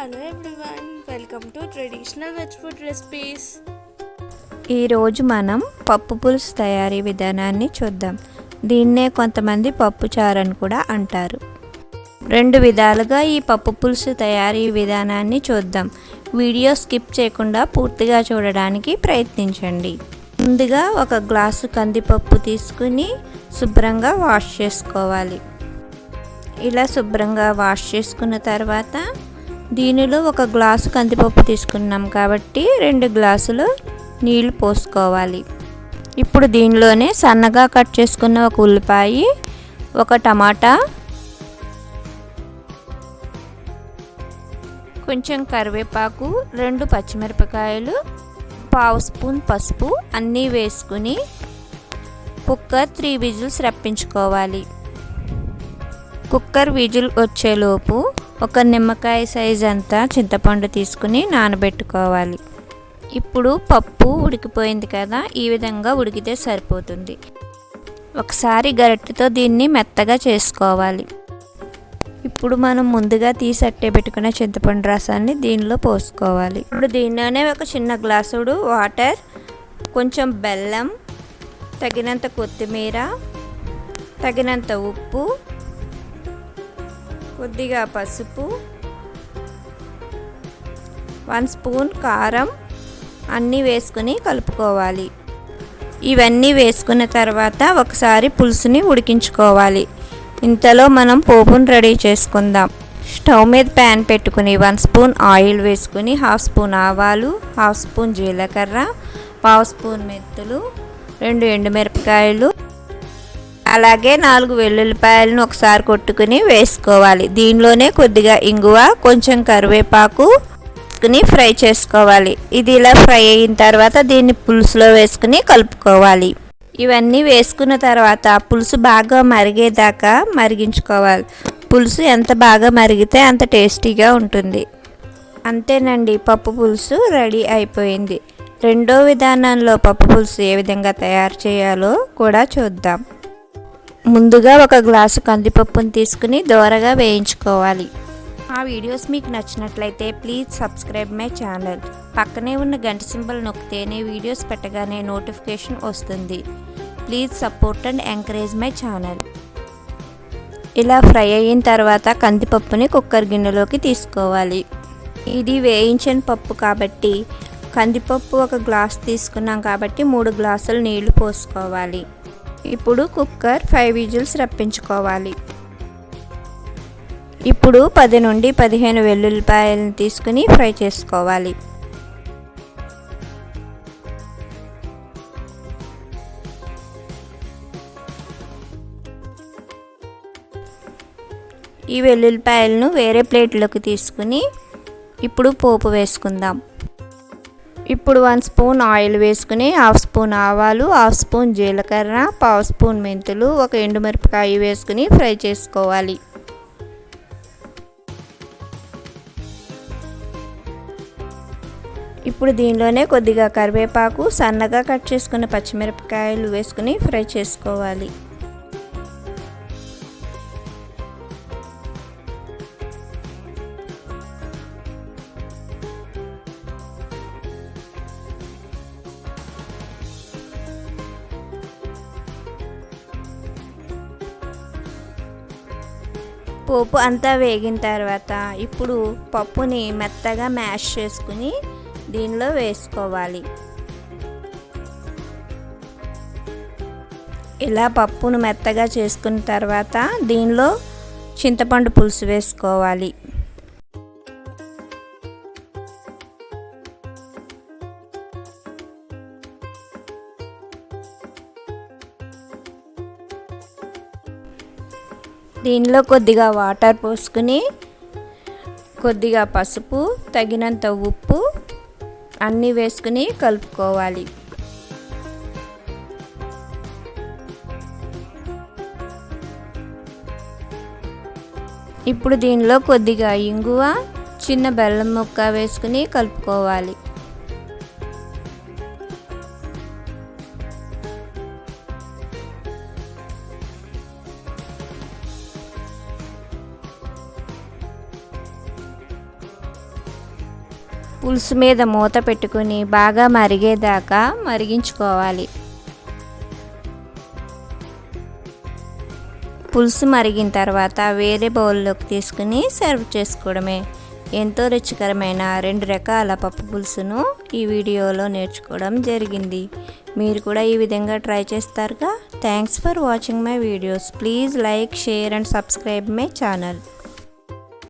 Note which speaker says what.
Speaker 1: Hello everyone, welcome to traditional veg food recipes.
Speaker 2: ఈరోజు మనం పప్పు పులుసు తయారీ విధానాన్ని చూద్దాం. దీన్నే కొంతమంది పప్పు చారు అని కూడా అంటారు. రెండు విధాలుగా ఈ పప్పు పులుసు తయారీ విధానాన్ని చూద్దాం. వీడియో స్కిప్ చేయకుండా పూర్తిగా చూడడానికి ప్రయత్నించండి. ముందుగా ఒక గ్లాసు కందిపప్పు తీసుకుని శుభ్రంగా వాష్ చేసుకోవాలి. ఇలా శుభ్రంగా వాష్ చేసుకున్న తర్వాత దీనిలో ఒక గ్లాసు కందిపప్పు తీసుకున్నాం కాబట్టి 2 గ్లాసులు నీళ్లు పోసుకోవాలి. ఇప్పుడు దీనిలోనే సన్నగా కట్ చేసుకున్న ఒక ఉల్లిపాయ, ఒక టమాటా, కొంచెం కరివేపాకు, 2 పచ్చిమిరపకాయలు, 1/2 స్పూన్ పసుపు అన్నీ వేసుకుని కుక్కర్ 3 విజిల్స్ రప్పించుకోవాలి. కుక్కర్ విజిల్ వచ్చేలోపు ఒక నిమ్మకాయ సైజ్ అంతా చింతపండు తీసుకుని నానబెట్టుకోవాలి. ఇప్పుడు పప్పు ఉడికిపోయింది కదా, ఈ విధంగా ఉడికితే సరిపోతుంది. ఒకసారి గరిటెతో దీన్ని మెత్తగా చేసుకోవాలి. ఇప్పుడు మనం ముందుగా తీసట్టే పెట్టుకున్న చింతపండు రసాన్ని దీనిలో పోసుకోవాలి. ఇప్పుడు దీనిలోనే ఒక చిన్న గ్లాసుడు వాటర్, కొంచెం బెల్లం, తగినంత కొత్తిమీర, తగినంత ఉప్పు, కొద్దిగా పసుపు, 1 స్పూన్ కారం అన్నీ వేసుకుని కలుపుకోవాలి. ఇవన్నీ వేసుకున్న తర్వాత ఒకసారి పులుసుని ఉడికించుకోవాలి. ఇంతలో మనం పోపును రెడీ చేసుకుందాం. స్టవ్ మీద ప్యాన్ పెట్టుకుని 1 స్పూన్ ఆయిల్ వేసుకుని 1/2 స్పూన్ ఆవాలు, 1/2 స్పూన్ జీలకర్ర, 1/2 స్పూన్ మెంతులు, 2 ఎండుమిరపకాయలు, అలాగే 4 వెల్లుల్లిపాయలను ఒకసారి కొట్టుకుని వేసుకోవాలి. దీనిలోనే కొద్దిగా ఇంగువ, కొంచెం కరివేపాకు వేసుకుని ఫ్రై చేసుకోవాలి. ఇది ఇలా ఫ్రై అయిన తర్వాత దీన్ని పులుసులో వేసుకుని కలుపుకోవాలి. ఇవన్నీ వేసుకున్న తర్వాత పులుసు బాగా మరిగేదాకా మరిగించుకోవాలి. పులుసు ఎంత బాగా మరిగితే అంత టేస్టీగా ఉంటుంది. అంతేనండి, పప్పు పులుసు రెడీ అయిపోయింది. రెండో విధానంలో పప్పు పులుసు ఏ విధంగా తయారు చేయాలో కూడా చూద్దాం. ముందుగా ఒక గ్లాసు కందిపప్పును తీసుకుని దోరగా వేయించుకోవాలి. ఆ వీడియోస్ మీకు నచ్చినట్లయితే ప్లీజ్ సబ్స్క్రైబ్ మై ఛానల్. పక్కనే ఉన్న గంట సింబల్ నొక్కితేనే వీడియోస్ పెట్టగానే నోటిఫికేషన్ వస్తుంది. Please support and encourage my channel. ఇలా ఫ్రై అయిన తర్వాత కందిపప్పుని కుక్కర్ గిన్నెలోకి తీసుకోవాలి. ఇది వేయించిన పప్పు కాబట్టి కందిపప్పు ఒక గ్లాస్ తీసుకున్నాం కాబట్టి 3 గ్లాసులు నీళ్లు పోసుకోవాలి. ఇప్పుడు కుక్కర్ 5 విజిల్స్ రప్పించుకోవాలి. ఇప్పుడు 10 నుండి 15 వెల్లుల్లిపాయలను తీసుకుని ఫ్రై చేసుకోవాలి. ఈ వెల్లుల్లిపాయలను వేరే ప్లేట్లోకి తీసుకుని ఇప్పుడు పోపు వేసుకుందాం. ఇప్పుడు 1 స్పూన్ ఆయిల్ వేసుకుని 1/2 స్పూన్ ఆవాలు, 1/2 స్పూన్ జీలకర్ర, 1/2 స్పూన్ మెంతులు, ఒక ఎండుమిరపకాయ వేసుకుని ఫ్రై చేసుకోవాలి. ఇప్పుడు దీనిలోనే కొద్దిగా కరివేపాకు, సన్నగా కట్ చేసుకున్న పచ్చిమిరపకాయలు వేసుకుని ఫ్రై చేసుకోవాలి. పోపు అంతా వేగిన తర్వాత ఇప్పుడు పప్పుని మెత్తగా మ్యాష్ చేసుకుని దీనిలో వేసుకోవాలి. ఇలా పప్పును మెత్తగా చేసుకున్న తర్వాత దీనిలో చింతపండు పులుసు వేసుకోవాలి. దీనిలో కొద్దిగా వాటర్ పోసుకుని కొద్దిగా పసుపు, తగినంత ఉప్పు అన్నీ వేసుకుని కలుపుకోవాలి. ఇప్పుడు దీనిలో కొద్దిగా ఇంగువ, చిన్న బెల్లం ముక్క వేసుకుని కలుపుకోవాలి. పులుసు మీద మూత పెట్టుకుని బాగా మరిగేదాకా మరిగించుకోవాలి. పులుసు మరిగిన తర్వాత వేరే బౌల్లోకి తీసుకుని సర్వ్ చేసుకోవడమే. ఎంతో రుచికరమైన 2 రకాల పప్పు పులుసును ఈ వీడియోలో నేర్చుకోవడం జరిగింది. మీరు కూడా ఈ విధంగా ట్రై చేస్తారుగా. Thanks for watching my videos. Please like, share and subscribe my channel.